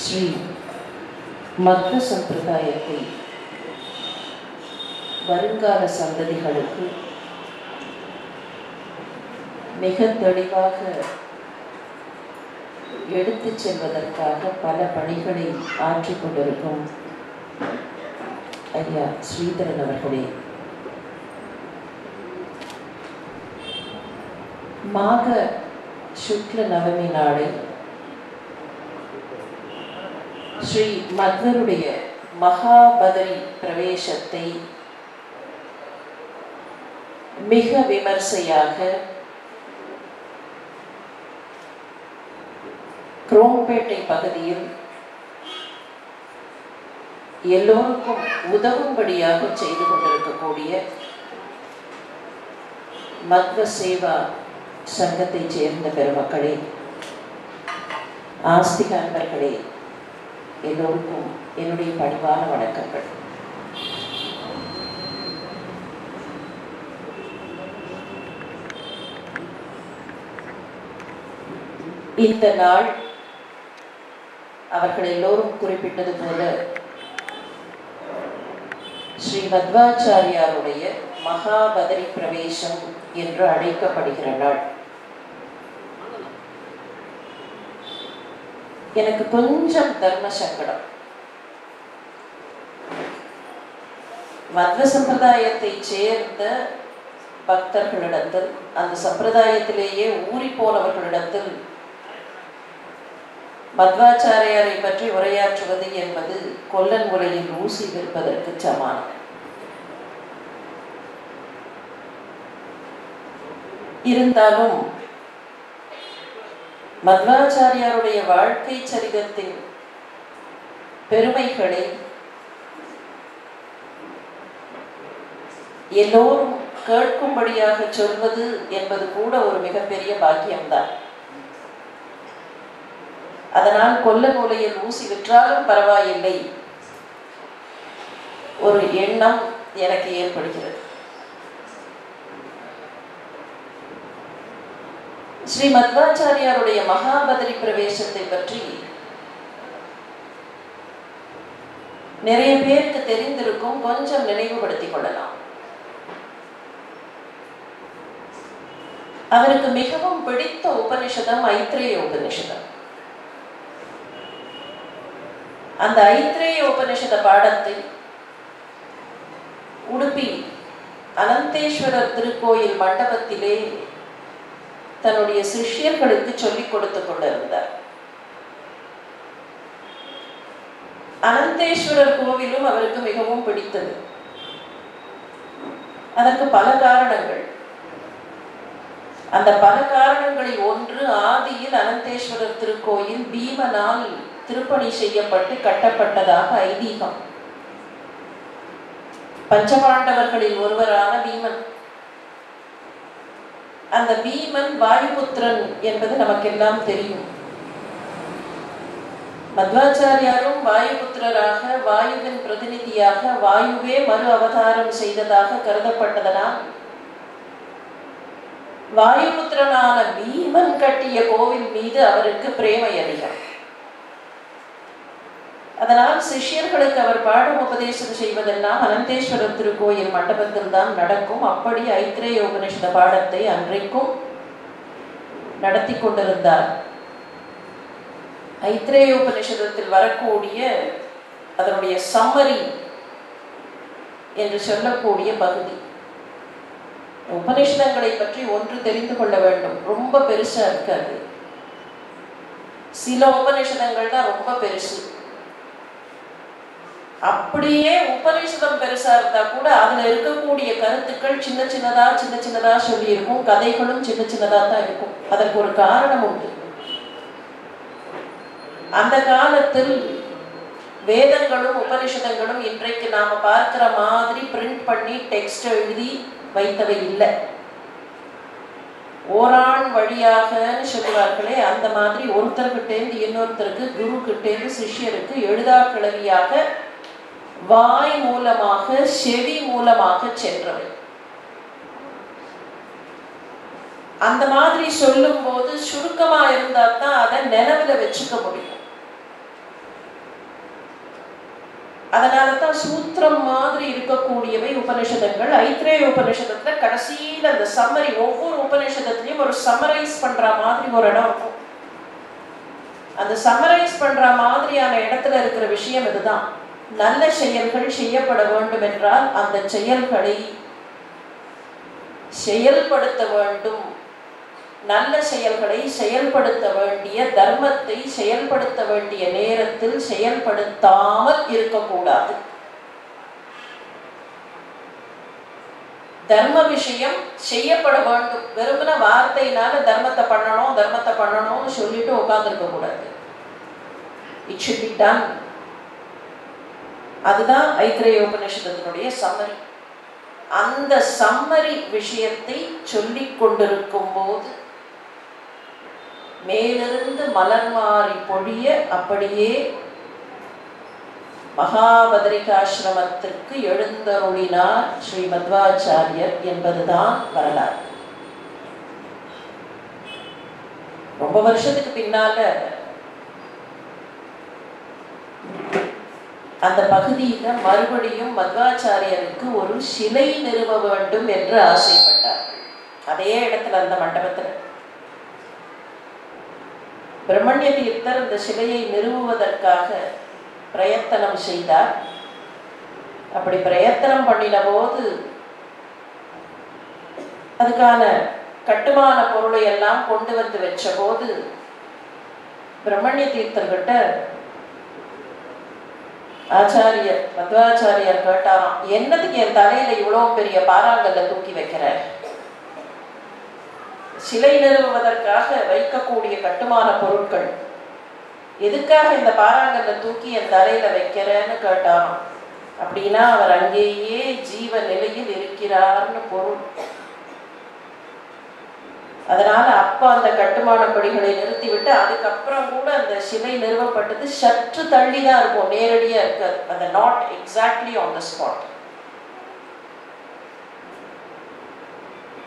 ஸ்ரீ மத்வ சம்பிரதாயத்தை வருங்கால சந்ததிகளுக்கு மிக தெளிவாக எடுத்துச் செல்வதற்காக பல பணிகளை ஆற்றிக் கொண்டிருக்கும் ஐயா ஸ்ரீதரன் அவர்களே, மாக சுக்ல நவமி நாளை ஸ்ரீ மத்வருடைய மகாபதரி பிரவேசத்தை மிக விமர்சையாக குரோம்பேட்டை பகுதியில் எல்லோருக்கும் உதவும்படியாக செய்து கொண்டிருக்கக்கூடிய மத்வ சேவா சங்கத்தைச் சேர்ந்த பெருமக்களே, ஆஸ்திக அன்பர்களே, எல்லோருக்கும் என்னுடைய பணிவான வணக்கங்கள். இந்த நாள் அவர்கள் எல்லோரும் குறிப்பிட்டது போல ஸ்ரீ மத்வாச்சாரியாருடைய மகாபதரி பிரவேசம் என்று அழைக்கப்படுகிற நாள். எனக்கு கொஞ்சம் தர்ம சங்கடம். மத்வ சம்பிரதாயத்தை சேர்ந்த பக்தர்களிடத்தில், அந்த சம்பிரதாயத்திலேயே ஊறி போனவர்களிடத்தில் மத்வாச்சாரியாரை பற்றி உரையாற்றுவது என்பது கொல்லன் முறையில் ஊசி விற்பதற்கு சமானம். இருந்தாலும் மத்வாச்சாரியாருடைய வாழ்க்கை சரிதத்தின் பெருமைகளை எல்லோரும் கேட்கும்படியாக சொல்வது என்பது கூட ஒரு மிகப்பெரிய பாக்கியம்தான். அதனால் கொல்ல நூலையில் ஊசி விற்றாலும் பரவாயில்லை ஒரு எண்ணம் எனக்கு ஏற்படுகிறது. ஸ்ரீ மத்வாச்சாரியாருடைய மகாபதரி பிரவேசத்தை பற்றி நிறைய பேருக்கு தெரிந்திருக்கும். கொஞ்சம் நினைவுபடுத்திக் கொள்ளலாம். அவருக்கு மிகவும் பிடித்த உபனிஷதம் ஐத்ரேய உபனிஷதம். அந்த ஐத்ரேய உபனிஷத பாடத்தை உடுப்பி அனந்தேஸ்வரர் திருக்கோயில் மண்டபத்திலே தன்னுடைய சிஷ்யர்களுக்கு சொல்லிக் கொடுத்து கொண்டிருந்தார். அனந்தேஸ்வரர் கோவிலும் அவருக்கு மிகவும் பிடித்தது. அதற்கு பல காரணங்கள். அந்த பல காரணங்களில் ஒன்று, ஆதியில் அனந்தேஸ்வரர் திருக்கோயில் பீமனால் திருப்பணி செய்யப்பட்டு கட்டப்பட்டதாக ஐதீகம். பஞ்சபாண்டவர்களில் ஒருவரான பீமன், அந்த பீமன் வாயுபுத்திரன் என்பது நமக்கெல்லாம் தெரியும். மத்வாச்சாரியாரும் வாயுபுத்திரராக, வாயுவின் பிரதிநிதியாக வாயுவே மறு அவதாரம் செய்ததாக கருதப்பட்டதனால் வாயுபுத்திரனான பீமன் கட்டிய கோவில் மீது அவருக்கு பிரேமை அதிகம். அதனால் சிஷ்யர்களுக்கு அவர் பாடம் உபதேசம் செய்வதெல்லாம் அனந்தேஸ்வரர் திருக்கோயில் மண்டபத்தில் தான் நடக்கும். அப்படி ஐத்ரேய உபனிஷத பாடத்தை அன்றைக்கும் நடத்தி கொண்டிருந்தார். ஐத்ரேய உபனிஷதத்தில் வரக்கூடிய அதனுடைய சம்மரி என்று சொல்லக்கூடிய பகுதி, உபனிஷதங்களை பற்றி ஒன்று தெரிந்து கொள்ள வேண்டும். ரொம்ப பெருசா இருக்காது. சில உபனிஷதங்கள் தான் ரொம்ப பெருசு. அப்படியே உபனிஷதம் பெருசா இருந்தா கூட அதுல இருக்கக்கூடிய கருத்துக்கள் சின்ன சின்னதா சொல்லி இருக்கும். கதைகளும் சின்ன சின்னதா தான் இருக்கும். அதற்கு ஒரு காரணம் உண்டு. அந்த காலத்தில் வேதங்களும் உபனிஷதங்களும் இன்றைக்கு நாம பார்க்கிற மாதிரி பிரிண்ட் பண்ணி டெக்ஸ்ட் எழுதி வைத்தவை இல்லை. ஓரான் வழியாகன்னு சொல்லுவார்களே, அந்த மாதிரி ஒருத்தர்கிட்டேந்து இன்னொருத்தருக்கு, குரு கிட்டேந்து சிஷ்யருக்கு எழுதா கிளவியாக வாய் மூலமாக, செவி மூலமாக சென்றவை. அந்த மாதிரி சொல்லும் போது சுருக்கமா இருந்தா தான் அதை நினைவுல வச்சுக்க முடியும். அதனால தான் சூத்திரம் மாதிரி இருக்கக்கூடியவை உபனிஷதங்கள். ஐத்ரேய உபனிஷதத்துல கடைசியில் அந்த சம்மரி, ஒவ்வொரு உபனிஷதத்திலையும் ஒரு சம்மரைஸ் பண்ற மாதிரி ஒரு இடம் இருக்கும். அந்த சம்மரைஸ் பண்ற மாதிரியான இடத்துல இருக்கிற விஷயம் இதுதான். நல்ல செயல்கள் செய்யப்பட வேண்டும் என்றால் அந்த செயல்களை செயல்படுத்த வேண்டும். நல்ல செயல்களை செயல்படுத்த வேண்டிய, தர்மத்தை செயல்படுத்த வேண்டிய நேரத்தில் செயல்படுத்தாமல் இருக்கக்கூடாது. தர்ம விஷயம் செய்யப்பட வேண்டும். வெறுமன வார்த்தையினால தர்மத்தை பண்ணணும்னு சொல்லிட்டு உட்கார்ந்துருக்க கூடாது. It should be done. அதுதான் ஐத்ரேய உபநிஷதத்தினுடைய சம்மரி. அந்த சம்மரி விஷயத்தை சொல்லிக் கொண்டிருக்கும் போது மேலிருந்து மலர் மாறி பொழிய அப்படியே மகாபதரிகாசிரமத்திற்கு எழுந்தருளினார் ஸ்ரீ மத்வாச்சாரியர் என்பதுதான் வரலாறு. ரொம்ப வருஷத்துக்கு பின்னால அந்த பகுதியில மறுபடியும் மத்வாச்சாரியருக்கு ஒரு சிலை நிறுவ வேண்டும் என்று ஆசைப்பட்டார்கள். அதே இடத்துல, அந்த மண்டபத்துல பிரம்மண்ய தீர்த்தர் இந்த சிலையை நிறுவுவதற்காக பிரயத்தனம் செய்தார். அப்படி பிரயத்தனம் பண்ணின போது அதுக்கான கட்டுமான பொருளை எல்லாம் கொண்டு வந்து வச்ச போது பிரம்மண்ய தீர்த்தர்கிட்ட ஆச்சாரியர் மத்வாச்சாரியர் கேட்டாராம், என்னதுக்கு என் தலையில இவ்வளவு பெரிய பாறாங்கல்ல தூக்கி வைக்கிற? சிலை நிறுவுவதற்காக வைக்கக்கூடிய கட்டுமான பொருட்கள், எதுக்காக இந்த பாறாங்கல்ல தூக்கி என் தலையில வைக்கிறேன்னு கேட்டாராம். அப்படின்னா அவர் அங்கேயே ஜீவ நிலையில் இருக்கிறார்னு பொருள். அதனால அப்ப அந்த கட்டுமான படிகளை நிறுத்திவிட்டு அதுக்கப்புறம் கூட அந்த சிலை நிறுவப்பட்டது சற்று தள்ளிதான் இருக்கும், நேரடியா இருக்காது. அந்த not exactly on the spot.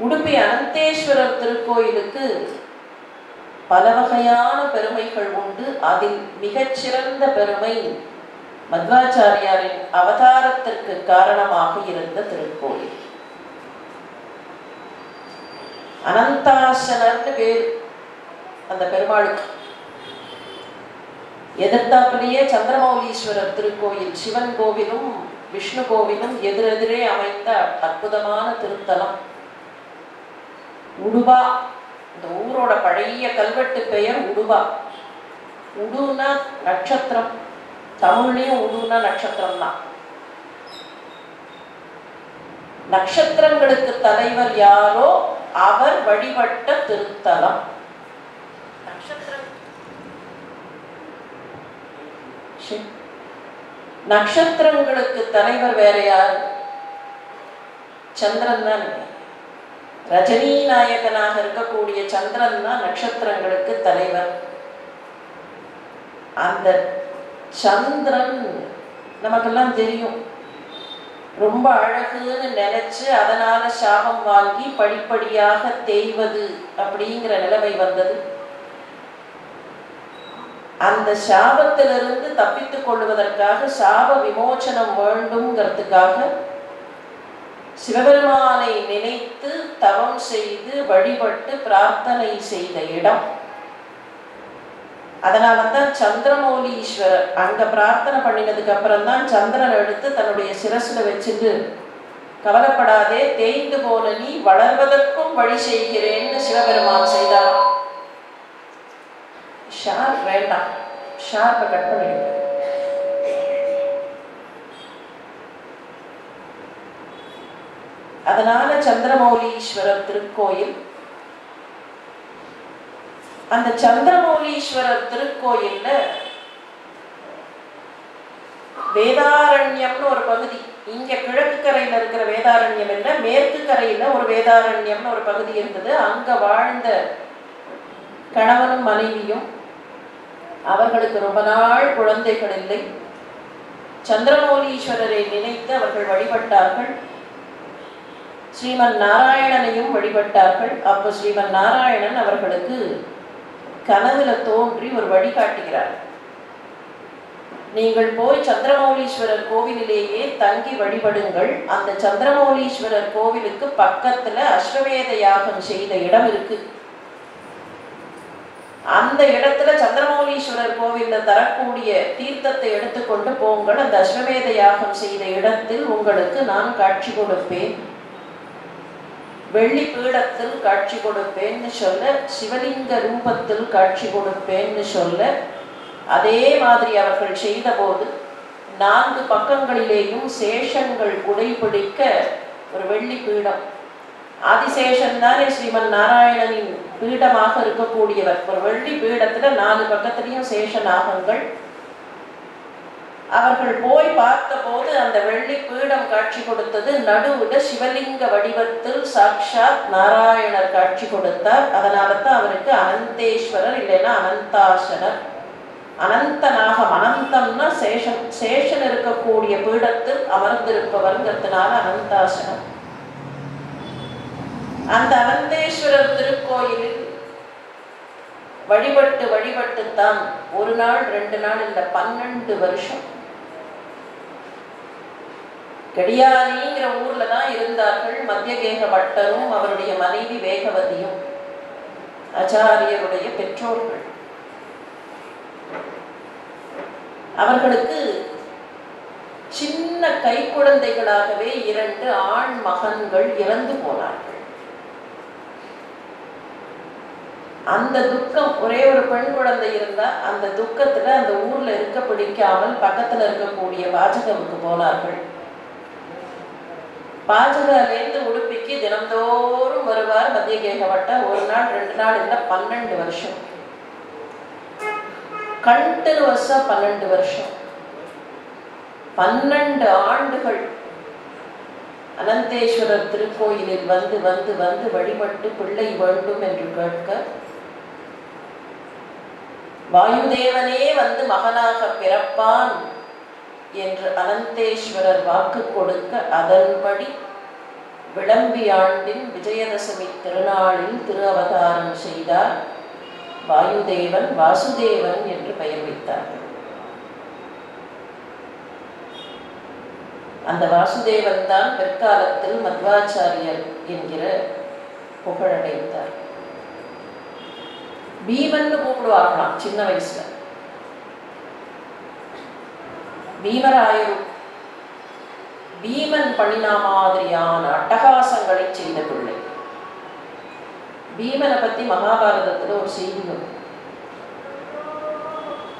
Udupi Anantheeswarar திருக்கோயிலுக்கு பல வகையான பெருமைகள் உண்டு. அதில் மிகச்சிறந்த பெருமை மத்வாச்சாரியாரின் அவதாரத்திற்கு காரணமாக இருந்த திருக்கோயில். அனந்தாசனர்னு பேர் அந்த பெருமாளுக்கு. எதிர்த்தாப்பிலேயே சந்திரமௌலீஸ்வரர் திருக்கோயில், சிவன் கோவிலும் விஷ்ணு கோவிலும் எதிரெதிரே அமைந்த அற்புதமான திருத்தலம். உடுபா, இந்த ஊரோட பழைய கல்வெட்டு பெயர் உடுபா. உடுனா நட்சத்திரம், தமிழ்லயும் உடுனா நட்சத்திரம் தான். நட்சத்திரங்களுக்கு தலைவர் யாரோ அவர் வழிபட்ட திருத்தலம். நட்சத்திரங்களுக்கு தலைவர் வேற யார்? சந்திரன் தான். ரஜினி நாயகனாக இருக்கக்கூடிய சந்திரன் தான் நட்சத்திரங்களுக்கு தலைவர். அந்த சந்திரன் நமக்கெல்லாம் தெரியும், ரொம்ப அழகுன்னு நினைச்சு அதனால சாபம் வாங்கி படிப்படியாக தேய்வது அப்படிங்கிற நிலைமை வந்தது. அந்த சாபத்திலிருந்து தப்பித்துக் கொள்வதற்காக, சாப விமோசனம் வேண்டும்ங்கிறதுக்காக சிவபெருமானை நினைத்து தவம் செய்து வழிபட்டு பிரார்த்தனை செய்த இடம். அதனாலதான் சந்திரமௌலீஸ்வரர் அங்க பிரார்த்தனை பண்ணினதுக்கு அப்புறம் தான் சந்திரன் எடுத்து தன்னுடைய சிரசுல வச்சுட்டு, கவலைப்படாதே, தேய்ந்து போன நீ வளர்வதற்கும் வழி செய்கிறேன்னு சிவபெருமான் செய்தார். ஷார்ப் வேண்டாம், ஷார்ப்பை கட் பண்ணிடுங்க. அதனால சந்திரமௌலீஸ்வரர் திருக்கோயில். அந்த சந்திரமௌலீஸ்வரர் திருக்கோயில்ல வேதாரண்யம்னு ஒரு பகுதி, இங்க கிழக்கு கரையில இருக்கிற வேதாரண்யம் இல்ல, மேற்கு கரையில ஒரு வேதாரண்யம்னு ஒரு பகுதி இருந்தது. அங்க வாழ்ந்த கணவனும் மனைவியும், அவர்களுக்கு ரொம்ப நாள் குழந்தைகள் இல்லை. சந்திரமௌலீஸ்வரரை நினைத்து அவர்கள் வழிபட்டார்கள். ஸ்ரீமன் நாராயணனையும் வழிபட்டார்கள். அப்போ ஸ்ரீமன் நாராயணன் அவர்களுக்கு கனவுல தோன்றி ஒரு வழிகாட்டுகிறார். நீங்கள் போய் சந்திரமௌலீஸ்வரர் கோவிலிலேயே தங்கி வழிபடுங்கள். அந்த சந்திரமௌலீஸ்வரர் கோவிலுக்கு பக்கத்துல அஸ்வமேத யாகம் செய்த இடம் இருக்கு. அந்த இடத்துல சந்திரமௌலீஸ்வரர் கோவில்ல தரக்கூடிய தீர்த்தத்தை எடுத்துக்கொண்டு போங்கள். அந்த அஸ்வமேத யாகம் செய்த இடத்தில் உங்களுக்கு நான் காட்சி கொடுப்பேன், வெள்ளி பீடத்தில் காட்சி கொடுப்பேன்னு சொல்ல, சிவலிங்க ரூபத்தில் காட்சி கொடுப்பேன்னு சொல்ல, அதே மாதிரி அவர்கள் செய்த போது 4 பக்கங்களிலேயும் சேஷங்கள் குடைபிடிக்க ஒரு வெள்ளி பீடம். ஆதிசேஷன் தானே ஸ்ரீமன் நாராயணனின் பீடமாக இருக்கக்கூடியவர். ஒரு வெள்ளி பீடத்துல 4 பக்கத்திலையும் சேஷ நாகங்கள். அவர்கள் போய் பார்த்த போது அந்த வெள்ளி பீடம் காட்சி கொடுத்தது. நடுவுல சிவலிங்க வடிவத்தில் சாட்சாத் நாராயணர் காட்சி கொடுத்தார். அதனால தான் அவருக்கு அனந்தேஸ்வரர் இல்லைன்னா அனந்தாசனர். அனந்தநாகம், அனந்தம்னா சேஷன், சேஷன் இருக்கக்கூடிய பீடத்தில் அமர்ந்திருப்பவர்ங்கிறதுனால அனந்தாசனம். அந்த அனந்தேஸ்வரர் திருக்கோயிலில் வழிபட்டு வழிபட்டுத்தான் ஒரு நாள் 2 நாள் இல்ல 12 வருஷம் கடியானிங்கிற ஊர்ல தான் இருந்தார்கள். மத்தியகேக பட்டரும் அவருடைய மனைவி வேகவதியும் ஆச்சாரியருடைய பெற்றோர்கள். அவர்களுக்கு சின்ன கை குழந்தைகளாகவே 2 ஆண் மகன்கள் இறந்து போனார்கள். அந்த துக்கம், ஒரே ஒரு பெண் குழந்தை இருந்தா அந்த துக்கத்துல அந்த ஊர்ல இருக்க பிடிக்காமல் பக்கத்துல இருக்கக்கூடிய பாஜகவுக்கு போனார்கள். பாஜகலேருந்து உடுப்பிக்கு தினந்தோறும் வருவார் மத்தியகேக பட்டர். ஒரு நாள் 2 நாள் இல்ல 12 வருஷம் கண்டினியூஸா 12 வருஷம் 12 ஆண்டுகள் அனந்தேஸ்வரர் திருக்கோயிலில் வந்து வந்து வந்து வழிபட்டு பிள்ளை வேண்டும் என்று கேட்க, வாயுதேவனே வந்து மகனாக பிறப்பான் என்று அனந்தேஸ்வரர் வாக்கு கொடுக்க, அதன்படி விளம்பி ஆண்டின் விஜயதசமி திருநாளில் திரு அவதாரம் செய்தார். வாயுதேவன் வாசுதேவன் என்று பெயர் வைத்தார்கள். அந்த வாசுதேவன் தான் பிற்காலத்தில் மத்வாச்சாரியர் என்கிற புகழடைந்தார். பீமன்னு கூப்பிடுவார்களாம் சின்ன வயசுல. பீமராயரு பீமன் பண்ணினா மாதிரியான அட்டகாசங்களை செய்த பிள்ளை. பீமனை பத்தி மகாபாரதத்துல ஒரு செய்தி வரும்.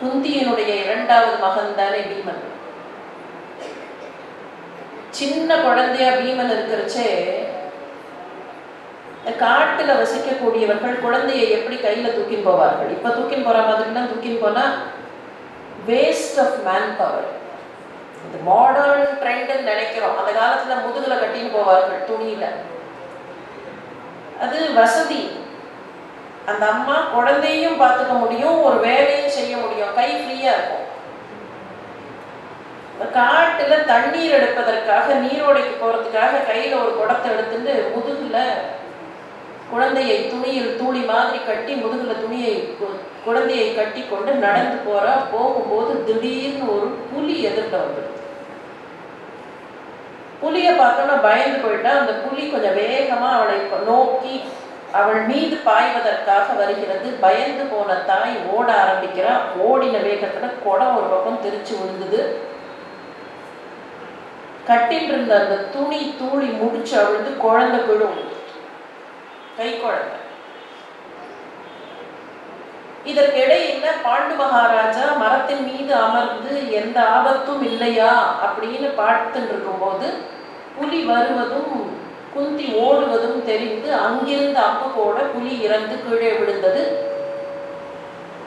குந்தியினுடைய 2வது மகன் தானே பீமன். சின்ன குழந்தையா பீமன் இருக்கிறச்சே காட்டுல வசிக்கக்கூடியவர்கள் குழந்தையை எப்படி கையில தூக்கின்னு போவார்கள். இப்ப தூக்கின்னு போற மாதிரிலாம் தூக்கின்னு போனா வேஸ்ட் ஆஃப் மேன் பவர். இது மாடர்ன் ட்ரெண்ட்னு நினைக்கிறோம். அந்த காலத்துல முதுகுல கட்டின்னு போவார்கள் துணியில. அது வசதி. அந்த அம்மா குழந்தையும் பார்த்துக்க முடியும், ஒரு வேலையும் செய்ய முடியும், கை ஃப்ரீயா இருக்கும். காட்டுல தண்ணீர் எடுப்பதற்காக, நீரோடைக்கு போறதுக்காக கையில ஒரு குடத்தை எடுத்துட்டு முதுகுல குழந்தையை துணியில் தூளி மாதிரி கட்டி முதுகுல குழந்தையை கட்டி கொண்டு நடந்து போறா. போகும்போது திடீர்னு ஒரு புலி எதிர்க்க வந்துடுது. புலியை பார்த்தோன்னா பயந்து போயிட்டா. அந்த புலி கொஞ்சம் வேகமா அவளை நோக்கி அவள் மீது பாய்வதற்காக வருகிறது. பயந்து போன தாய் ஓட ஆரம்பிக்கிறா. ஓடின வேகத்துல குடம் ஒரு பக்கம் தெரிச்சு விழுந்தது. கட்டில் இருந்த அந்த துணி தூளி முடிச்சு அவிழ்ந்து குழந்தை விழும், கை குழந்தை. இதற்கிடையில பாண்டு மகாராஜா மரத்தின் மீது அமர்ந்து எந்த ஆபத்தும் இல்லையா அப்படின்னு பார்த்துட்டு இருக்கும்போது புலி வருவதும் குந்தி ஓடுவதும் தெரிந்து அங்கிருந்து அம்பு போட புலி இறந்து கீழே விழுந்தது.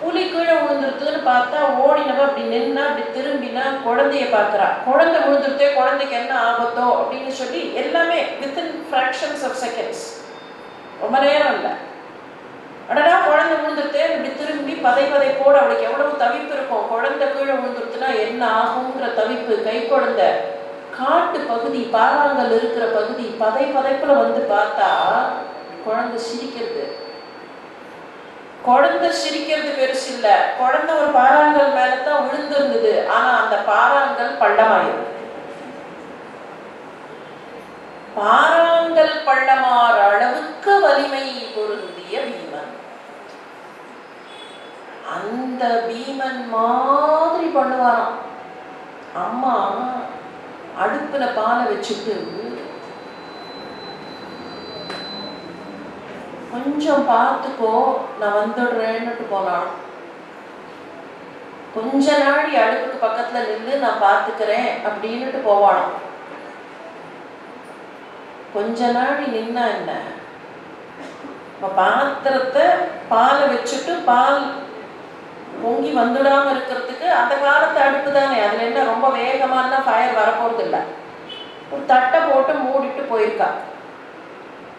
புலி கீழே விழுந்துருத்துன்னு பார்த்தா ஓடினவ அப்படி நின்னா, அப்படி திரும்பினா குழந்தைய பார்க்கறா. குழந்தை விழுந்துருத்தே, குழந்தைக்கு என்ன ஆபத்தோ அப்படின்னு சொல்லி எல்லாமே வித்தின் ஃப்ராக்ஷன்ஸ் ஆஃப் செகண்ட்ஸ், ரொம்ப நேரம் இல்லை. அடடா குழந்தை விழுந்துருத்தே இப்படி திரும்பி பதை போட அவளுக்கு எவ்வளவு தவிப்பு இருக்கும். குழந்தை கீழே விழுந்துருத்துனா என்ன ஆகுங்கிற தவிப்பு. கை குழந்தை காட்டு பகுதி, பாறாங்கல் இருக்கிற பகுதி, பதைப்புல வந்து பார்த்தா குழந்தை சிரிக்கிறது. குழந்தை சிரிக்கிறது பெருசு இல்ல, குழந்தை ஒரு பாறாங்கல் மேலதான் விழுந்திருந்தது. ஆனா பள்ளமாயிருந்தது. பாறாங்கல் பள்ளமாற அளவுக்கு வலிமை பொருந்திய பீமன். அந்த பீமன் மாதிரி பண்ணுவாராம். அம்மா அடுப்புல பாலை வச்சுட்டு கொஞ்சம் பார்த்துக்கோ நான் வந்துடுறேன்னுட்டு போனாலும், கொஞ்ச நாடி அடுப்புக்கு பக்கத்துல நின்று நான் பார்த்துக்கிறேன் அப்படின்னுட்டு போவானாம். கொஞ்ச நாடி நின்னா என்ன, பாத்திரத்தை பாலை வச்சுட்டு பால் பொங்கி வந்துடாம இருக்கிறதுக்கு அந்த காலத்து அடுப்பு தானே, அதுல என்ன ரொம்ப வேகமான ஃபயர் வரப்போறது இல்லை. ஒரு தட்டை போட்டு மூடிட்டு போயிருக்கா.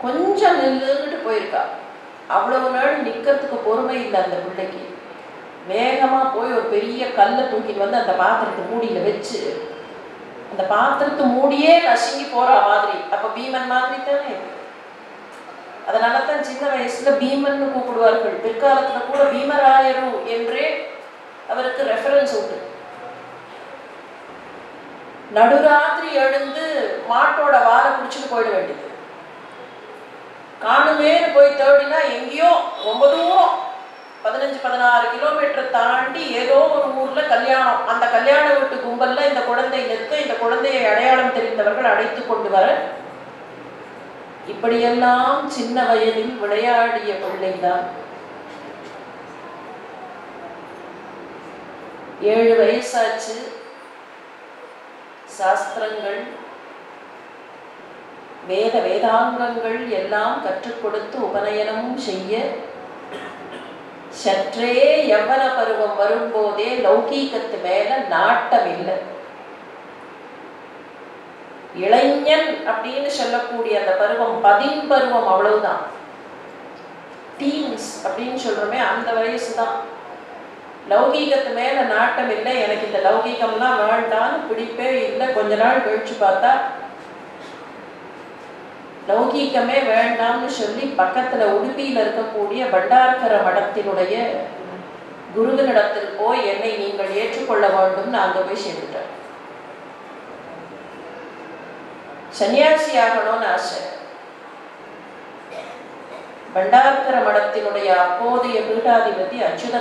கொஞ்சம் நில்லுன்னுட்டு போயிருக்கா. அவ்வளவு நாள் நிக்கிறதுக்கு பொறுமை இல்லை அந்த பிள்ளைக்கு. வேகமா போய் ஒரு பெரிய கல்லை தூக்கிட்டு வந்து அந்த பாத்திரத்தை மூடியில வச்சு அந்த பாத்திரத்து மூடியே நசுங்கி போற மாதிரி. அப்ப பீமன் மாதிரி தானே. அதனாலதான் சின்ன வயசுல பீமன் கூப்பிடுவார்கள். பிற்காலத்துல கூட பீமராயரு என்றே அவருக்கு ரெஃபரன்ஸ் உண்டு. நடுராத்திரி எழுந்து மாட்டோட வாழை பிடிச்சிட்டு போயிட வேண்டியது. காணுமேனு போய் தேடினா எங்கேயோ ரொம்ப தூரம் 15-16 கிலோமீட்டர் தாண்டி ஏதோ ஒரு ஊர்ல கல்யாணம். அந்த கல்யாண வீட்டு கும்பல்ல இந்த குழந்தை நிற்க, இந்த குழந்தையை அடையாளம் தெரிந்தவர்கள் அழைத்து கொண்டு வர, இப்படியெல்லாம் சின்ன வயதில் விளையாடிய பிள்ளைதான். 7 வயசாச்சு. சாஸ்திரங்கள் வேதாங்கங்கள் எல்லாம் கற்றுக் கொடுத்து உபநயனமும் செய்ய, சற்றே யவன பருவம் வரும்போதே லௌகீகத்து மேல நாட்டம் இல்லை. இளைஞன் அப்படின்னு சொல்லக்கூடிய அந்த பருவம் 10 பருவம், அவ்வளவுதான். டீன்ஸ் அப்படின்னு சொல்றோமே அந்த வயசுதான். லௌகீகத்து மேல நாட்டம் இல்லை. எனக்கு இந்த லௌகீகம்லாம் வேண்டான்னு பிடிப்பே இல்லை. கொஞ்ச நாள் கழிச்சு பார்த்தா லௌகீகமே வேண்டாம்னு சொல்லி பக்கத்துல உடுப்பியில் இருக்கக்கூடிய பண்டார்கர மடத்தினுடைய குருவினிடத்தில் போய் என்னை நீங்கள் ஏற்றுக்கொள்ள வேண்டும்னு அங்க போய் சேர்ந்துட்டேன். சன்னியாசி ஆகணும்னு ஆசை. பண்டார்கர மடத்தினுடைய அப்போதைய பீடாதிபதி அச்சுத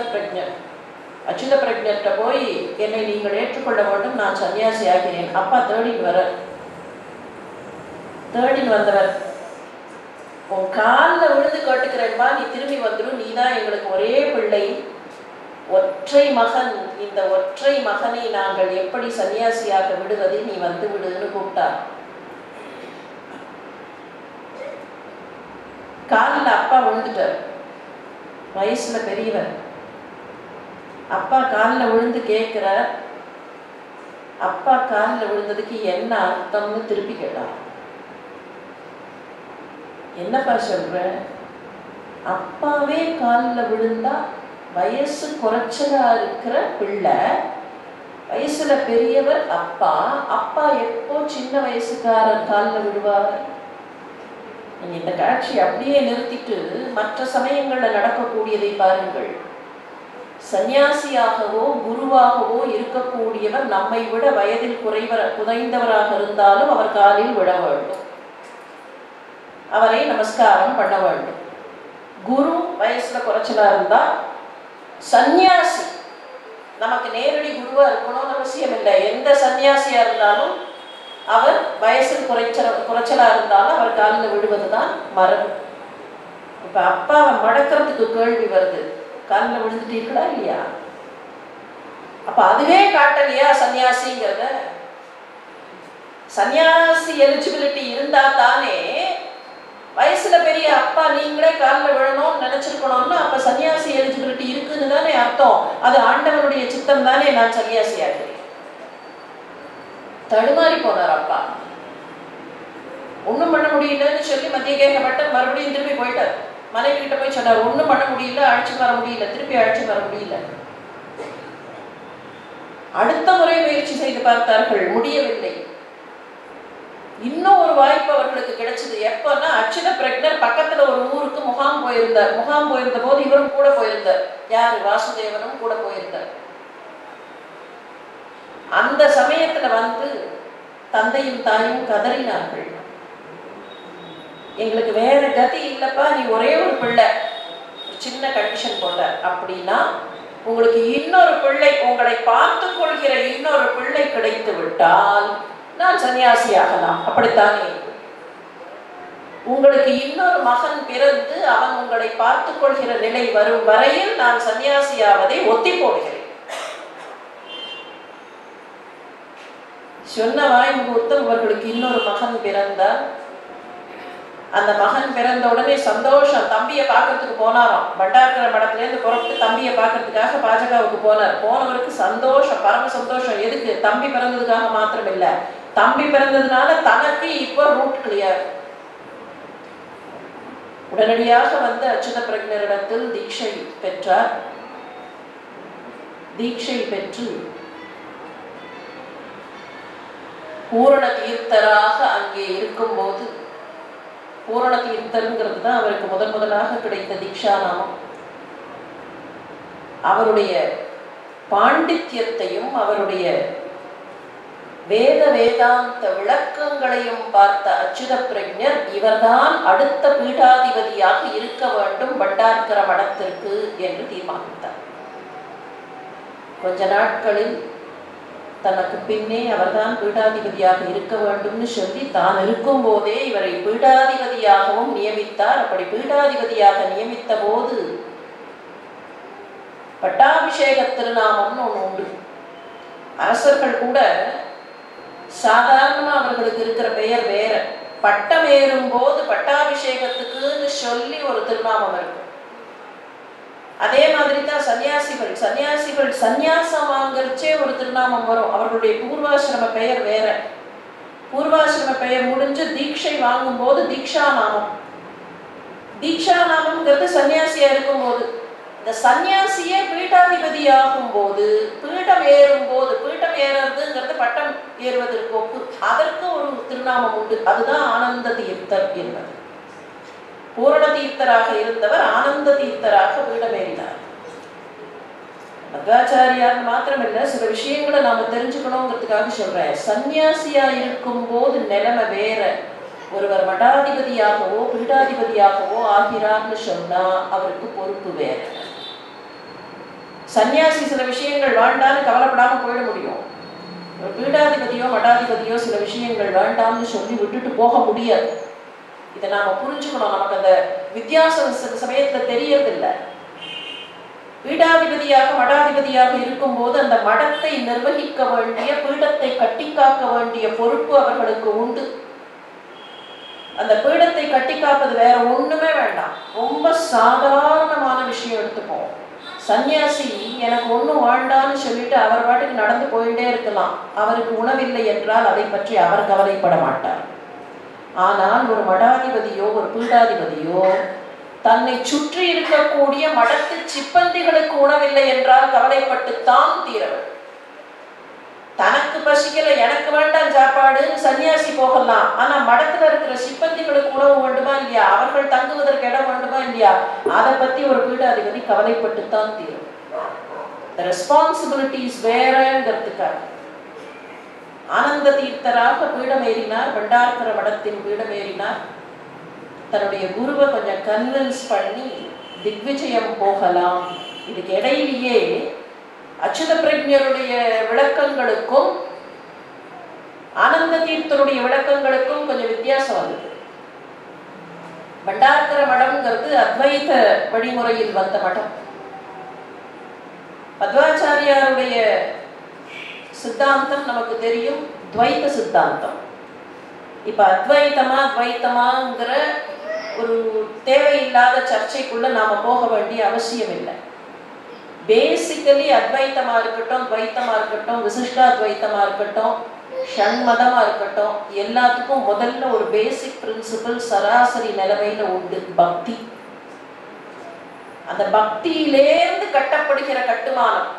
பிரஜ்ஞர்கிட்ட போய் என்னை நீங்கள் ஏற்றுக்கொள்ள வேண்டும், நான் சன்னியாசி ஆகிறேன். அப்பா தேடின்னு வந்தவர், உன் காலில் விழுந்து கேட்டுக்கிறேன்பா, நீ திரும்பி வந்துடும், நீ தான் எங்களுக்கு ஒரே பிள்ளை, ஒற்றை மகன், இந்த ஒற்றை மகனை நாங்கள் எப்படி சன்னியாசியாக விடுவது, நீ வந்து விடுன்னு கூப்பிட்டார். காலில் அப்பா விழுந்துட்டார். வயசுல பெரியவர். அப்பா காலில் விழுந்து கேட்கிறார். அப்பா காலில் விழுந்ததுக்கு என்ன அர்த்தம்னு திருப்பி கேட்டார். என்னப்பா சொல்ற? அப்பாவே காலில் விழுந்தா வயசு குறைச்சலா இருக்கிற பிள்ளை, வயசுல பெரியவர் அப்பா, அப்பா எப்போ சின்ன வயசுக்காரர் காலில் விடுவார்? நீங்க இந்த காட்சி அப்படியே நிறுத்திட்டு மற்ற சமயங்கள்ல நடக்கக்கூடியதை பாருங்கள். சன்னியாசியாகவோ குருவாகவோ இருக்கக்கூடியவர் நம்மை விட வயதில் குறைந்தவராக இருந்தாலும் அவர் காலில் விழ வேண்டும், அவரை நமஸ்காரம் பண்ண வேண்டும். குரு வயசுல குறைச்சலா இருந்தா, சன்னியாசி நமக்கு நேரடி குருவா இருக்கணும்னு அவசியம் இல்லை. எந்த சன்னியாசியா இருந்தாலும் அவர் வயசில் குறைச்சலா இருந்தாலும் அவர் காலில் விடுவதுதான் மரபு. இப்ப அப்பாவை மடக்கிறதுக்கு கேள்வி வருது, காலில் விழுந்துட்டீர்களா இல்லையா? அப்ப அதுவே காட்டலையா சன்னியாசிங்கிறத? சன்னியாசி எலிஜிபிலிட்டி இருந்தா தானே வயசுல பெரிய அப்பா நீங்களே காலில் விழணும்னு நினைச்சிருக்கணும்னா அப்ப சன்னியாசி எலிஜிபிலிட்டி இருக்குன்னு தானே அர்த்தம். அது ஆண்டவனுடைய சித்தம் தானே. நான் சன்னியாசி ஆகிறேன். தடுமாறி போனார் அப்பா. ஒன்றும் பண்ண முடியலன்னு சொல்லி மத்திய கேட்கப்பட்ட மறுபடியும் திரும்பி போயிட்டார். மனைவி கிட்ட போய் சொன்னார், ஒன்றும் பண்ண முடியல, அழைச்சி வர முடியல, திருப்பி அழைச்சி வர முடியல. அடுத்த முறை முயற்சி செய்து பார்த்தார்கள், முடியவில்லை. இன்னும் ஒரு வாய்ப்பு அவர்களுக்கு கிடைச்சது. எப்பன்னா அச்சுத பிரக்ஞர் பக்கத்துல ஒரு ஊருக்கு முகாம் போயிருந்தார். முகாம் போயிருந்த போது இவரும் கூட போயிருந்தார். யாரு? வாசுதேவனும் கூட போயிருந்தார். அந்த சமயத்துல தந்தையும் தாயும் கதறினார்கள், எங்களுக்கு வேற கதி இல்லப்பா, நீ ஒரே ஒரு பிள்ளை, சின்ன கண்டிஷன் போட்ட, அப்படின்னா உங்களுக்கு இன்னொரு பிள்ளை, உங்களை பார்த்து கொள்கிற இன்னொரு பிள்ளை கிடைத்து விட்டால் நான் சன்னியாசி ஆகலாம், அப்படித்தானே? உங்களுக்கு இன்னொரு மகன் பிறந்து அவன் உங்களை பார்த்து கொள்கிற நிலை வரும் வரையில் நான் சன்னியாசியாவதை ஒத்தி போடுகிறேன். சொன்ன வாய்முகூர்த்தம் அவர்களுக்கு இன்னொரு மகன் பிறந்தார். அந்த மகன் பிறந்த உடனே சந்தோஷம். தம்பியை பார்க்கறதுக்கு போனாராம். பண்டார்கர மடத்துலேருந்து புறப்பட்டு தம்பியை பார்க்கறதுக்காக பாஜகவுக்கு போனார். போனவருக்கு சந்தோஷம், பரம சந்தோஷம். எதுக்கு? தம்பி பிறந்ததுக்காக மாத்திரம் இல்லை, தம்பி பிறந்ததுனால தனக்கு இப்போ ரூட் கிளியர். உடனடியாக அச்சுத பிரக்ஞரிடத்தில் தீட்சை பெற்றார். தீட்சை பெற்று பூரண தீர்த்தராக அங்கே இருக்கும்போது, பூரண தீர்த்தருங்கிறது தான் அவருக்கு முதலாக கிடைத்த தீட்சா நாமம். அவருடைய பாண்டித்யத்தையும் அவருடைய வேதாந்த விளக்கங்களையும் பார்த்த அச்சுத பிரக்ஞர் இவர்தான் அடுத்த பீடாதிபதியாக இருக்க வேண்டும் பண்டார்கர மடத்திற்கு என்று தீர்மானித்தார். கொஞ்ச நாட்களில் தனக்கு பின்னே அவர்தான் பீடாதிபதியாக இருக்க வேண்டும்னு சொல்லி தான் இருக்கும் போதே இவரை பீடாதிபதியாகவும் நியமித்தார். அப்படி பீடாதிபதியாக நியமித்த போது பட்டாபிஷேக திருநாமம்னு ஒன்று உண்டு. அரசர்கள் கூட சாதாரணமா அவர்களுக்கு இருக்கிற பெயர் வேற. பட்டம் ஏறும் போது பட்டாபிஷேகத்துக்குன்னு சொல்லி ஒரு திருநாமம் இருக்கும். அதே மாதிரி தான் சன்னியாசிகள் சந்நியாசம் வாங்கறச்சே ஒரு திருநாமம் வரும். அவர்களுடைய பூர்வாசிரம பெயர் வேற. பூர்வாசிரம பெயர் முடிஞ்சு தீட்சை வாங்கும் போது தீக்ஷா நாமம். தீக்ஷா நாமம்ங்கிறது சன்னியாசியா இருக்கும் போது. இந்த சன்னியாசியே பீட்டாதிபதி ஆகும் போது, பீடம் ஏறும் போது, பீடம் ஏறுறதுங்கிறது பட்டம் ஏறுவதற்கு ஒப்பு, அதற்கு ஒரு திருநாமம் உண்டு. அதுதான் ஆனந்த தீர்த்தர் என்பது. பூரண தீர்த்தராக இருந்தவர் ஆனந்த தீர்த்தராக பீடமேறினார். மத்வாச்சாரியார் மாத்திரமில்லை, சில விஷயங்களை நாம தெரிஞ்சுக்கணுங்கிறதுக்காக சொல்றேன். சன்னியாசியா இருக்கும் போது நிலைமை வேற. ஒருவர் மடாதிபதியாகவோ பீடாதிபதியாகவோ ஆகிறார்னு சொன்னா அவருக்கு பொறுப்பு வேற. சன்னியாசி சில விஷயங்கள் வேண்டான்னு கவலைப்படாம போயிட முடியும். ஒரு பீடாதிபதியோ மடாதிபதியோ சில விஷயங்கள் வேண்டாம்னு சொல்லி விட்டுட்டு போக முடியாது. இதை நாம புரிஞ்சுக்கணும். நமக்கு அந்த வித்தியாசம் சமயத்துல தெரியறதில்லை. பீடாதிபதியாக மடாதிபதியாக இருக்கும் போது அந்த மடத்தை நிர்வகிக்க வேண்டிய, பீடத்தை கட்டி காக்க வேண்டிய பொறுப்பு அவர்களுக்கு உண்டு. அந்த பீடத்தை கட்டி காப்பது வேற ஒண்ணுமே வேண்டாம். ரொம்ப சாதாரணமான விஷயம் எடுத்துப்போம். சன்னியாசி எனக்கு ஒன்றும் வேண்டான்னு சொல்லிட்டு அவர் பாட்டுக்கு நடந்து போயிட்டே இருக்கலாம். அவருக்கு உணவில்லை என்றால் அதை பற்றி அவர் கவலைப்பட மாட்டார். ஆனால் ஒரு மடாதிபதியோ ஒரு பீடாதிபதியோ தன்னை சுற்றி இருக்கக்கூடிய மடத்து சிப்பந்திகளுக்கு உணவில்லை என்றால் கவலைப்பட்டுத்தான் தீரவர். தனக்கு பசிக்கல, எனக்கு வேண்டாம் சாப்பாடுன்னு சன்னியாசி போகலாம். ஆனா மடத்துல இருக்கிற சிப்பந்திகளுக்கு உணவு வேண்டுமா இல்லையா, அவர்கள் தங்குவதற்கு இடம் வேண்டுமா இல்லையா, அதை பத்தி ஒரு பீடாதிபதி கவலைப்பட்டுத்தான் தீரும். ரெஸ்பான்சிபிலிட்டிஸ் வேறங்கிறதுக்காக ஆனந்த தீர்த்தராக பீடமேறினார். பண்டார்கர மடத்தின் பீடமேறினார். தன்னுடைய குருவை கொஞ்சம் கன்வின்ஸ் பண்ணி திக்விஜயம் போகலாம். இதுக்கு இடையிலேயே அச்சுத பிரக்ஞருடைய விளக்கங்களுக்கும் ஆனந்த தீர்த்தருடைய விளக்கங்களுக்கும் கொஞ்சம் வித்தியாசம் வந்தது. பண்டார்கர மடம்ங்கிறது அத்வைத வழிமுறையில் வந்த மடம். மத்வாச்சாரியாருடைய சித்தாந்தம் நமக்கு தெரியும், துவைத்த சித்தாந்தம். இப்ப அத்வைத்தமா துவைத்தமாங்கிற ஒரு தேவையில்லாத சர்ச்சைக்குள்ள நாம போக வேண்டிய அவசியம் இல்லை. பேசிக்கலி அத்வைத்தமா இருக்கட்டும், துவைத்தமா இருக்கட்டும், விசிஷ்டாத்வைத்தமா இருக்கட்டும், ஷண்மதமா இருக்கட்டும், எல்லாத்துக்கும் முதல்ல ஒரு பேசிக் பிரின்சிபல் சராசரி நிலைமையில உண்டு, பக்தி. அந்த பக்தியிலேருந்து கட்டப்படுகிற கட்டுமானம்,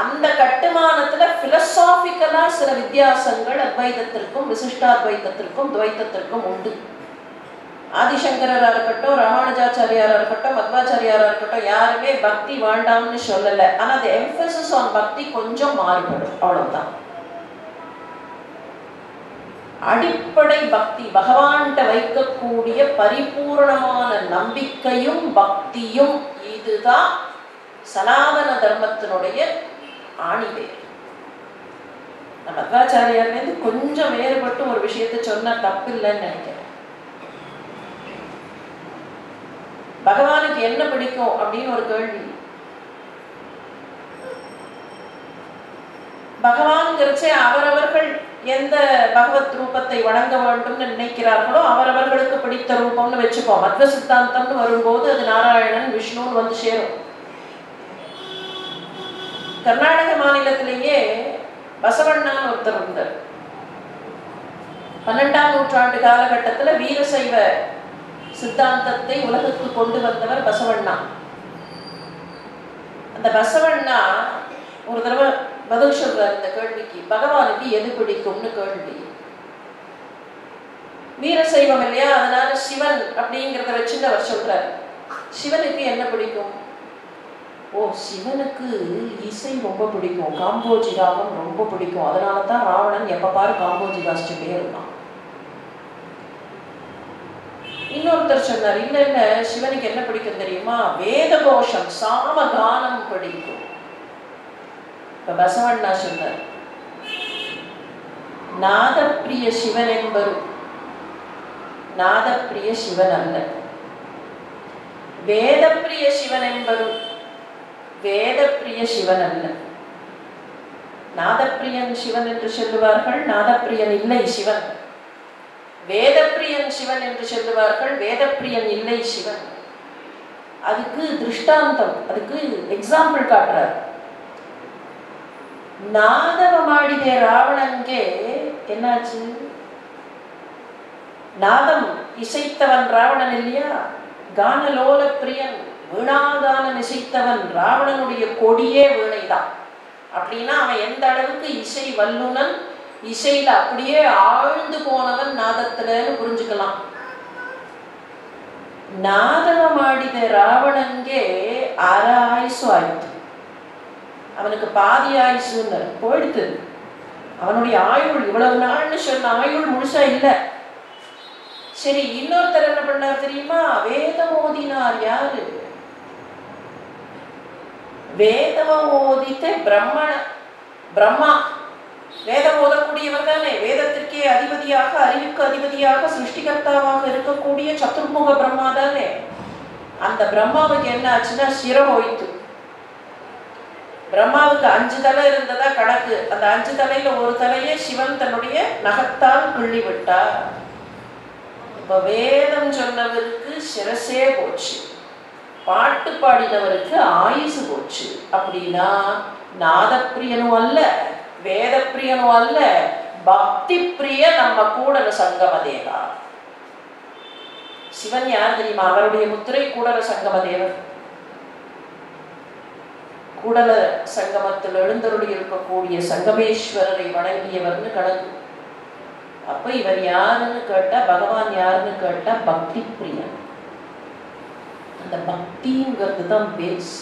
அந்த கட்டுமானத்துல பிலசாபிக்கலா சில வித்தியாசங்கள் அத்வைதத்திற்கும் விசிஷ்டாத்வைதத்திற்கும் துவைத்தத்திற்கும் உண்டு. ஆதிசங்கரா இருக்கட்டும், ராமானுஜாச்சாரியாரா இருக்கட்டும், மத்வாச்சாரியாரா இருக்கட்டும், யாருமே பக்தி வேண்டாம்னு சொல்லலை. ஆனா அந்த எம்பசிஸ் ஆன் பக்தி கொஞ்சம் மாறுபடும், அவ்வளவுதான். அடிப்படை பக்தி, பகவான்கிட்ட வைக்கக்கூடிய பரிபூர்ணமான நம்பிக்கையும் பக்தியும், இதுதான் சனாதன தர்மத்தினுடைய ஆணிவேர். நம்ம மத்வாச்சாரியார்லேருந்து கொஞ்சம் வேறுபட்டு ஒரு விஷயத்தை சொன்னா தப்பு இல்லைன்னு நினைக்கிறேன். பகவானுக்கு என்ன பிடிக்கும் அப்படின்னு ஒரு கேள்வி. பகவான்கிறச்சே அவரவர்கள் எந்த பகவத் ரூபத்தை வணங்க வேண்டும்னு நினைக்கிறார்களோ அவரவர்களுக்கு பிடித்த ரூபம்னு வச்சுப்போம். மத்வ சித்தாந்தம்னு வரும்போது அது நாராயணன் விஷ்ணுன்னு வந்து சேரும். கர்நாடக மாநிலத்திலேயே பசவண்ணான்னு ஒருத்தர் இருந்தார். 12ஆம் நூற்றாண்டு காலகட்டத்தில் வீரசைவ சித்தாந்தத்தை உலகுக்கு கொண்டு வந்தவர் பசவண்ணா. அந்த பசவண்ணா ஒரு தடவை பதில் சொல்றார் இந்த கேள்விக்கு, பகவானுக்கு எது பிடிக்கும்னு கேள்வி. வீரசைவம் இல்லையா, அதனால சிவன் அப்படிங்கிறத வச்சுட்டு அவர் சொல்றார், சிவனுக்கு என்ன பிடிக்கும்? ஓ, சிவனுக்கு இசை ரொம்ப பிடிக்கும், காம்போஜி ராகம் ரொம்ப பிடிக்கும், அதனால தான் ராவணன் எப்ப பாரு காம்போஜி வாசிச்சுட்டே இருந்தான். இன்னொருத்தர் சொன்னார், இல்ல இல்ல, சிவனுக்கு என்ன பிடிக்கும் தெரியுமா? வேத கோஷம், சாம கானம் பிடிக்கும். இப்ப பசவண்ணா சொன்னார், நாதப்பிரிய சிவன் என்பரு, நாதப்பிரிய சிவன் அல்ல, வேதப்பிரிய சிவன் என்பரு, வேதப்பிரிய சிவன் அல்ல. நாதப்பிரியன் சிவன் என்று சொல்லுவார்கள், நாதப்பிரியன் இல்லை சிவன். வேதப்பிரியன் சிவன் என்று சொல்லுவார்கள், வேதப்பிரியன் இல்லை சிவன். அதுக்கு திருஷ்டாந்தம், அதுக்கு எக்ஸாம்பிள் காட்டுறார். நாதவமாடிதே ராவணங்கே என்னாச்சு? நாதம் இசைத்தவன் ராவணன் இல்லையா, கானலோல பிரியன், வீணாகானம் இசைத்தவன். ராவணனுடைய கொடியே வீணைதான். அப்படின்னா அவன் எந்த அளவுக்கு இசை வல்லுனன், இசையில அப்படியே ஆழ்ந்து போனவன் நாதத்துலன்னு புரிஞ்சுக்கலாம். நாதவமாடித ராவணங்கே அர ஆயுசு ஆயிடுத்து, அவனுக்கு பாதி ஆயுசுன்னு போயிடுத்து. அவனுடைய ஆயுள் இவ்வளவு நாள்னு சொன்ன ஆயுள் முழுசா இல்லை. சரி, இன்னொருத்தர் என்ன பண்ணார் தெரியுமா? வேதம் ஓதினார். யாரு? வேதம் ஓதித்த பிரம்மா. வேதம் ஓதக்கூடியவர் தானே, வேதத்திற்கே அதிபதியாக, அறிவுக்கு அதிபதியாக, சிருஷ்டிகர்த்தாவாக இருக்கக்கூடிய சதுர்முக பிரம்மா தானே. அந்த பிரம்மாவுக்கு என்ன ஆச்சுன்னா சிரம் ஓய்த்து. பிரம்மாவுக்கு 5 தலை இருந்ததா கணக்கு. அந்த 5 தலையில ஒரு தலையே சிவன் தன்னுடைய நகத்தால் கிள்ளி விட்டார். இப்ப வேதம் சொன்னவருக்கு சிரசே போச்சு, பாட்டு பாடினவருக்கு ஆயுசு போச்சு. அப்படின்னா நாதப்பிரியனும் அல்ல, வேதப்பிரியனும் அல்ல, பக்தி பிரிய நம்ம கூடல சங்கமதேவா. சிவன் யார் தெரியுமா? அவருடைய முத்திரை கூடல சங்கமதேவர். கூடல சங்கமத்தில் எழுந்தருளி இருக்கக்கூடிய சங்கமேஸ்வரரை வணங்கியவர்னு கணக்கு. அப்ப இவர் யாருன்னு கேட்டா, பகவான் யாருன்னு கேட்டா பக்தி பிரியன். அந்த பக்திங்கிறது தான் பேஸ்.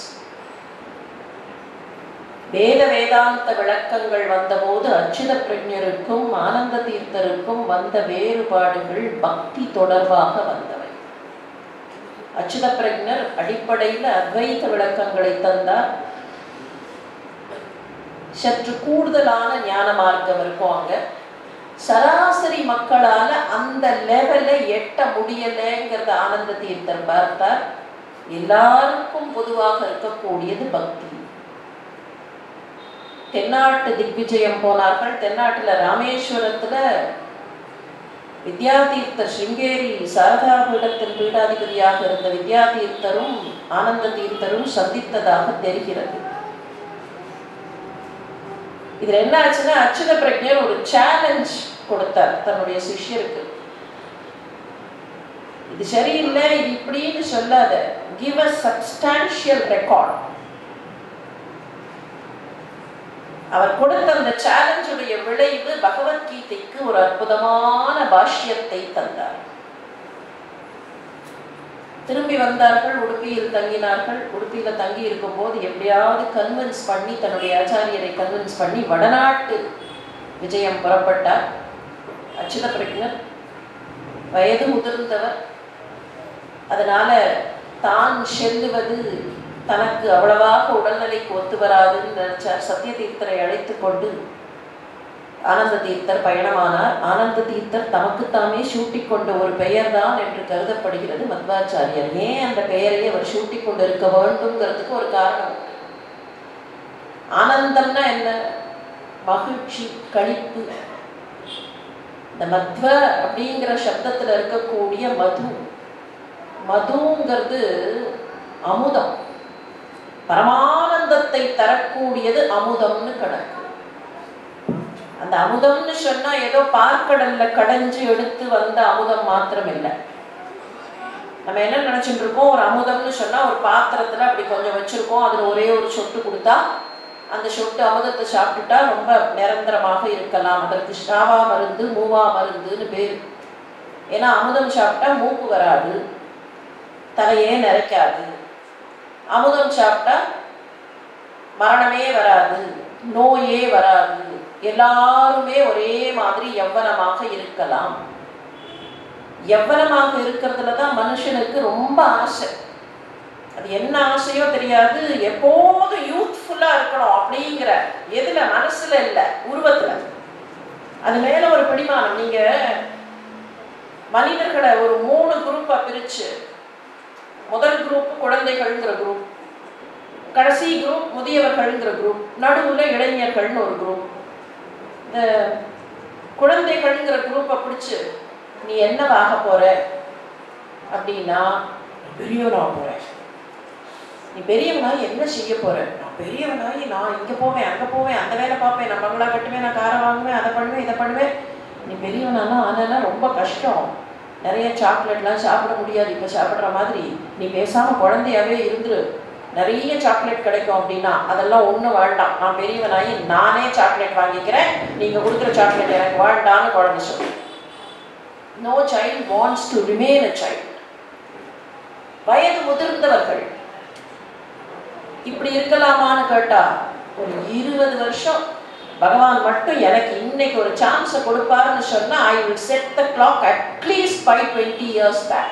வேத வேதாந்த விளக்கங்கள் வந்தபோது அச்சுத பிரஜருக்கும் ஆனந்த தீர்த்தருக்கும் வந்த வேறுபாடுகள் பக்தி தொடர்பாக வந்தவை. அச்சுத பிரஜர் அடிப்படையில் அத்வைத விளக்கங்களை தந்தார். சற்று கூடுதலான ஞான மார்க்கம் இருக்கும் அங்க. சராசரி மக்களால அந்த லெவலை எட்ட முடியலைங்கிறத ஆனந்த தீர்த்தர் பார்த்தார். எல்லாருக்கும் பொதுவாக இருக்கக்கூடியது பக்தி. தென்னாட்டு திக்விஜயம் போனார்கள். தென்னாட்டுல ராமேஸ்வரத்துல வித்யாதீர்த்தர், ஸ்ருங்கேரி சாரதா பீடத்தின் பீடாதிபதியாக இருந்த வித்யாதீர்த்தரும் ஆனந்த தீர்த்தரும் சந்தித்ததாக தெரிகிறது. இதுல என்ன ஆச்சுன்னா, அச்சுத பிரஜர் ஒரு சேலஞ்ச் கொடுத்தார் தன்னுடைய சிஷ்யருக்கு. இது சரியில்லை, இது இப்படின்னு சொல்லாத, give a substantial record. அவர் கொடுத்த அந்த சேலஞ்சுடைய விளைவு பகவத்கீதைக்கு ஒரு அற்புதமான பாஷ்யத்தை தந்தார். திரும்பி வந்தார்கள், உடுப்பியில் தங்கினார்கள். உடுப்பியில் தங்கி இருக்கும்போது எப்படியாவது கன்வின்ஸ் பண்ணி, தன்னுடைய ஆச்சாரியரை கன்வின்ஸ் பண்ணி வடநாட்டு விஜயம் புறப்பட்டார். அச்சுத பிரக்ஞர், வயது முதிர்ந்தவர். அதனால தான் செல்லுவது தனக்கு அவ்வளவாக உடல்நிலைக்கு ஒத்து வராதுன்னு நினைச்சார். சத்திய தீர்த்தரை அழைத்து கொண்டு ஆனந்த தீர்த்தர் பயணமானார். ஆனந்த தீர்த்தர் தமக்குத்தாமே சூட்டிக் கொண்ட ஒரு பெயர் தான் என்று கருதப்படுகிறது மத்வாச்சாரியர். ஏன் அந்த பெயரை அவர் சூட்டிக் கொண்டு இருக்க வேண்டும்ங்கிறதுக்கு ஒரு காரணம். ஆனந்தம்னா என்ன? மகிழ்ச்சி, களிப்பு. இந்த மத்வ அப்படிங்கிற சப்தத்துல இருக்கக்கூடிய மது, மதுங்கிறது அமுதம், பரமானந்தத்தை தரக்கூடியது அமுதம்னு கணக்கு. அந்த அமுதம்னு சொன்னா ஏதோ பார்க்கடல்ல கடைஞ்சு எடுத்து வந்த அமுதம் மாத்திரம் இல்லை. நம்ம என்ன நினைச்சுட்டு இருக்கோம், ஒரு அமுதம்னு சொன்னா ஒரு பாத்திரத்துல அப்படி கொஞ்சம் வச்சிருக்கோம், அதுல ஒரே ஒரு சொட்டு கொடுத்தா அந்த சொட்டு அமுதத்தை சாப்பிட்டுட்டா ரொம்ப நிரந்தரமாக இருக்கலாம். அதற்கு ஷாவா மருந்து, மூவா மருந்துன்னு பேரு. ஏன்னா அமுதம் சாப்பிட்டா மூக்கு வராது, தலையே நிறைக்காது. அமுதம் சாப்பிட்டா மரணமே வராது, நோயே வராது, எல்லாருமே ஒரே மாதிரி யவ்வனமாக இருக்கலாம். யவ்வனமாக இருக்கிறதுலதான் மனுஷனுக்கு ரொம்ப ஆசை. அது என்ன ஆசையோ தெரியாது, எப்போதும் யூத்ஃபுல்லா இருக்கணும் அப்படிங்கிற எதுல, மனசுல இல்ல, உருவத்துல. அது மேல ஒரு பிடிமானம். நீங்க மனிதர்களை ஒரு 3 குரூப்பா பிரிச்சு, முதல் குரூப் குழந்தைகள்ங்கிற குரூப், கடைசி குரூப் முதியவர்கள்ங்கிற குரூப், நடுவுல இளைஞர்கள்னு ஒரு குரூப். இந்த குழந்தைகள்ங்கிற குரூப்பை பிடிச்சு நீ என்னவாக போற அப்படின்னா, பெரியவனாக போறேன். நீ பெரியவனாகி என்ன செய்ய போற? நான் பெரியவனாகி நான் இங்க போவேன், அங்க போவேன், அந்த வேலை பார்ப்பேன், நான் பங்களா கட்டுவேன், நான் காரை வாங்குவேன், அதை பண்ணுவேன், இதை பண்ணுவேன். நீ பெரியவனானா ஆனா ரொம்ப கஷ்டம், நிறைய சாக்லேட்லாம் சாப்பிட முடியாது இப்ப சாப்பிட்ற மாதிரி. நீ பேசாம குழந்தையாவே இருந்துரு, நிறைய சாக்லேட் கிடைக்கும் அப்படின்னா. அதெல்லாம் ஒன்றும் வேண்டாம், நான் பெரியவனாகி நானே சாக்லேட் வாங்கிக்கிறேன், நீங்க கொடுக்குற சாக்லேட் எனக்கு வேண்டான்னு குழந்தை சொல்லு. No child wants to remain a child. வயது முதிர்ந்தவர்கள் இப்படி இருக்கலாமான்னு கேட்டா, ஒரு 20 வருஷம் பகவான் மட்டும் எனக்கு இன்னைக்கு ஒரு சான்ஸை கொடுப்பாருன்னு சொன்னா, I will set the clock at least by 20 years back.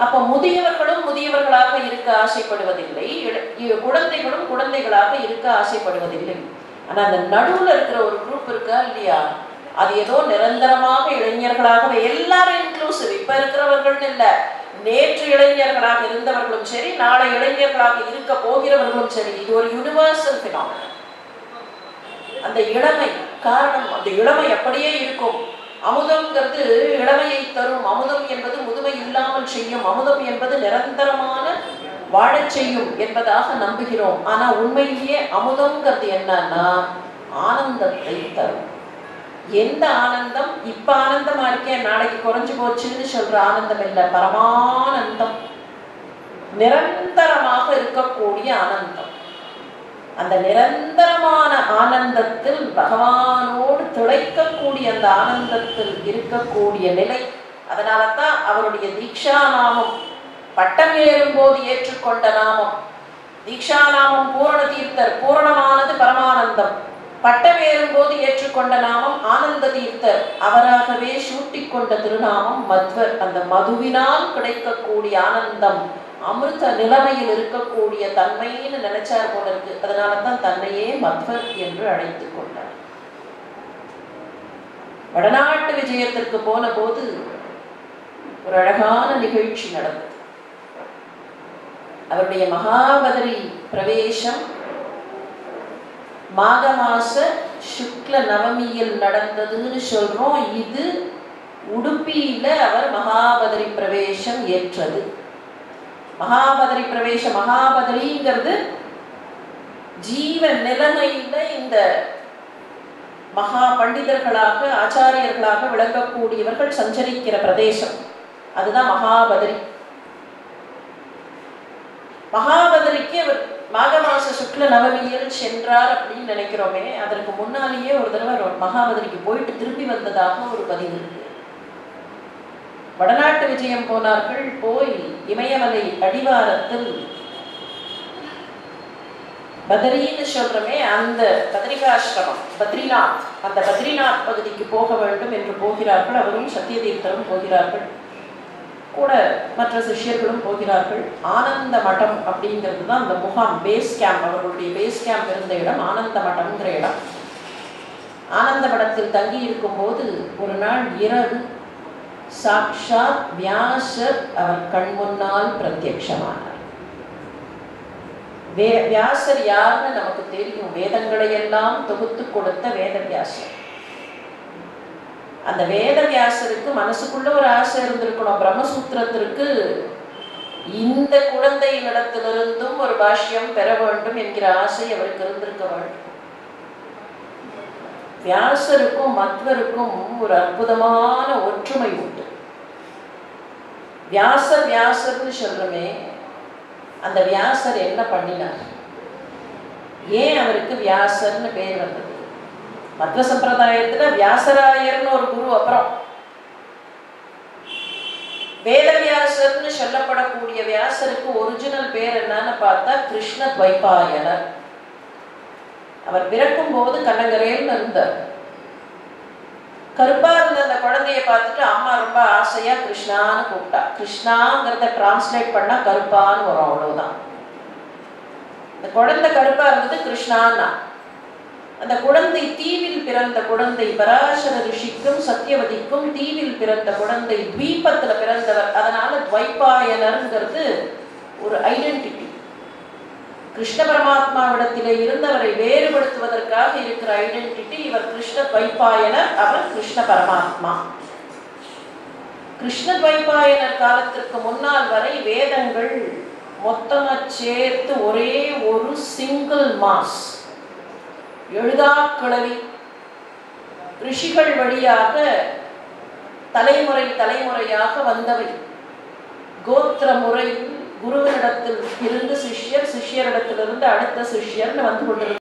அப்ப முதியவர்களும் முதியவர்களாக இருக்க ஆசைப்படுவதில்லை, குழந்தைகளும் குழந்தைகளாக இருக்க ஆசைப்படுவதில்லை. ஆனா அந்த நடுவுல இருக்கிற ஒரு குரூப் இருக்கா இல்லையா, அது ஏதோ நிரந்தரமாக இளைஞர்களாகவே, எல்லாரும் இன்க்ளூசிவ், இப்ப இருக்கிறவர்கள்னு இல்ல, நேற்று இளைஞர்களாக இருந்தவர்களும் சரி, நாளை இளைஞர்களாக இருக்க போகிறவர்களும் சரி, இது ஒரு யூனிவர்சல் பினாமினன். அந்த இளமை காரணம், அந்த இளமை அப்படியே இருக்கும். அமுதம்ங்கிறது இளமையை தரும், அமுதம் என்பது முதுமை இல்லாமல் செய்யும், அமுதம் என்பது நிரந்தரமான வாழச் செய்யும் என்பதாக நம்புகிறோம். ஆனா உண்மையிலேயே அமுதம்ங்கிறது என்னன்னா ஆனந்தத்தை தரும். எந்த ஆனந்தம்? இப்ப ஆனந்தமா இருக்கேன் நாளைக்கு குறைஞ்சு போச்சுன்னு சொல்ற ஆனந்தம் இல்ல, பரமானந்தம், நிரந்தரமாக இருக்கக்கூடிய ஆனந்தம். அந்த நிரந்தரமான ஆனந்தத்தில் பகவானோடு திளைக்கக்கூடிய அந்த ஆனந்தத்தில் இருக்கக்கூடிய நிலை. அதனாலதான் அவருடைய தீக்ஷா நாமம், பட்டம் ஏறும்போது ஏற்றுக்கொண்ட நாமம் தீக்ஷா நாமம் பூரண தீர்த்தர், பூரணமானது பரமானந்தம். பட்டம் ஏறும்போது ஏற்றுக்கொண்ட நாமம் ஆனந்த தீர்த்தர், அவராகவே சூட்டிக் கொண்ட திருநாமம் மத்வர். அந்த மதுவினால் கிடைக்கக்கூடிய ஆனந்தம் அமிர்த நிலைமையில் இருக்கக்கூடிய தன்மைன்னு நினைச்சார் போல இருக்கு. அதனாலதான் தன்னையே மத்வர் என்று அழைத்துக் கொண்டார். வடநாட்டு விஜயத்திற்கு போன போது ஒரு அழகான நிகழ்ச்சி நடந்தது. அவருடைய மகாபதரி பிரவேசம் மாக மாச சுக்ல நவமியில் நடந்ததுன்னு சொல்றோம். இது உடுப்பியில அவர் மகாபதரி பிரவேசம் ஏற்றது. மகாபதரி பிரவேசம், மகாபதரிங்கிறது ஜீவ நிலைமையில இந்த மகா பண்டிதர்களாக ஆச்சாரியர்களாக விளங்கக்கூடியவர்கள் சஞ்சரிக்கிற பிரதேசம், அதுதான் மகாபதரி. மகாபதரிக்கு அவர் மாக மாச சுக்ல நவமியில் சென்றார் அப்படின்னு நினைக்கிறோமே, அதற்கு முன்னாலேயே ஒரு தடவை மகாபதரிக்கு போயிட்டு திரும்பி வந்ததாக ஒரு பதிவு இருக்கு. வடநாட்டு விஜயம் போனார்கள். போய் இமயமலை அடிவாரத்தில் பத்ரின்னு சொல்றமே அந்த பத்ரிகாசிரமம், பத்ரிநாத், அந்த பத்ரிநாத் பகுதிக்கு போக வேண்டும் என்று போகிறார்கள். அவரும் சத்தியதீர்த்தரும் போகிறார்கள், கூட மற்ற சிஷ்யர்களும் போகிறார்கள். ஆனந்த மடம் அப்படிங்கிறது தான் அந்த முகாம், பேஸ் கேம்ப், அவர்களுடைய பேஸ் கேம்ப் இருந்த இடம் ஆனந்த மடம்ங்கிற இடம். ஆனந்த மடத்தில் தங்கி இருக்கும் போது ஒரு நாள் இரவு சாக்ஷாத் வியாசர் அவர் கண் முன்னால் பிரத்யட்சமானார். வியாசர் யாருன்னு நமக்கு தெரியும், வேதங்களை எல்லாம் தொகுத்து கொடுத்த வேதவியாசர். அந்த வேதவியாசருக்கு மனசுக்குள்ள ஒரு ஆசை இருந்திருக்கணும், பிரம்மசூத்திரத்திற்கு இந்த குழந்தையினிடத்திலிருந்தும் ஒரு பாஷ்யம் பெற வேண்டும் என்கிற ஆசை அவருக்கு இருந்திருக்க வேண்டும். வியாசருக்கும் மத்வருக்கும் ஒரு அற்புதமான ஒற்றுமை உண்டு. வியாசர் வியாசர்னு சொல்றமே, அந்த வியாசர் என்ன பண்ணினார், ஏன் அவருக்கு வியாசர்னு பேர் வந்தது? மத்வ சம்பிரதாயத்துல வியாசராயர்னு ஒரு குரு, அப்புறம் வேதவியாசர்னு சொல்லப்படக்கூடிய வியாசருக்கு ஒரிஜினல் பேர் என்னன்னு பார்த்தா கிருஷ்ண துவைபாயனர். அவர் பிறக்கும் போது கண்ணங்கரேல்னு இருந்தார். கருப்பா இருந்த அந்த குழந்தைய பார்த்துட்டு அம்மா ரொம்ப ஆசையா கிருஷ்ணான்னு கூப்பிட்டா. கிருஷ்ணாங்கிறத டிரான்ஸ்லேட் பண்ணா கருப்பான்னு வரும், அவ்வளவுதான். இந்த குழந்தை கருப்பா இருந்தது, கிருஷ்ணான்னா. அந்த குழந்தை தீவில் பிறந்த குழந்தை, பராசர ரிஷிக்கும் சத்தியவதிக்கும் தீவில் பிறந்த குழந்தை, துவீபத்துல பிறந்தவர். அதனால துவைபாயனர்ங்கிறது ஒரு ஐடென்டிட்டி. கிருஷ்ண பரமாத்மாவிடத்திலே இருந்தவரை வேறுபடுத்துவதற்காக இருக்கிற ஐடென்டிட்டி. இவர் கிருஷ்ண துவைபாயனர், அவர் கிருஷ்ண பரமாத்மா. கிருஷ்ண துவைபாயனர் காலத்திற்கு முன்னால் வரை வேதங்கள் மொத்தமா சேர்த்து ஒரே ஒரு சிங்கிள் மாஸ், எழுதாக்கிழவி, ரிஷிகள் வழியாக தலைமுறை தலைமுறையாக வந்தவை. கோத்திர முறை, குருவினிடத்தில் இருந்து சிஷ்யர், சிஷ்யரிடத்திலிருந்து அடுத்த சிஷ்யர்னு வந்து கொண்டிருந்த